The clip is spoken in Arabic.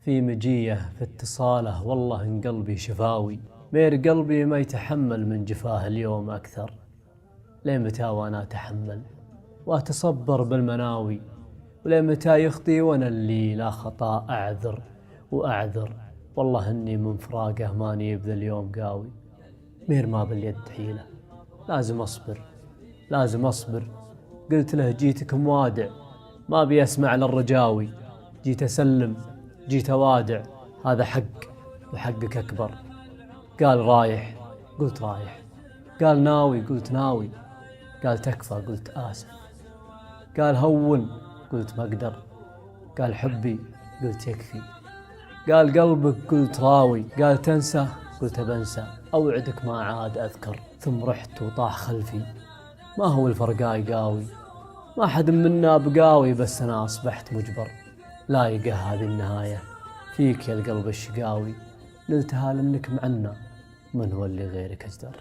في مجيه في اتصاله، والله إن قلبي شفاوي. مير قلبي ما يتحمل من جفاه اليوم أكثر، لين متى وأنا أتحمل وأتصبر بالمناوي؟ ولين متى يخطي وأنا اللي لا خطأ أعذر وأعذر؟ والله إني من فراقه ماني بذا اليوم قاوي. مير ما باليد حيلة، لازم أصبر لازم أصبر. قلت له جيتك موادع، ما بي أسمع للرجاوي. جيت أسلم جيت أوادع، هذا حق وحقك أكبر. قال رايح قلت رايح، قال ناوي قلت ناوي، قال تكفى قلت آسف، قال هون قلت ما أقدر، قال حبي قلت يكفي، قال قلبك قلت راوي، قال تنسى قلت بنسى، أوعدك ما عاد أذكر. ثم رحت وطاح خلفي، ما هو الفرقاي قاوي، ما حد منا بقاوي، بس أنا أصبحت مجبر. لايقة هذه النهاية فيك يا القلب الشقاوي، نلتها لأنك معنا، من هو اللي غيرك أجدر.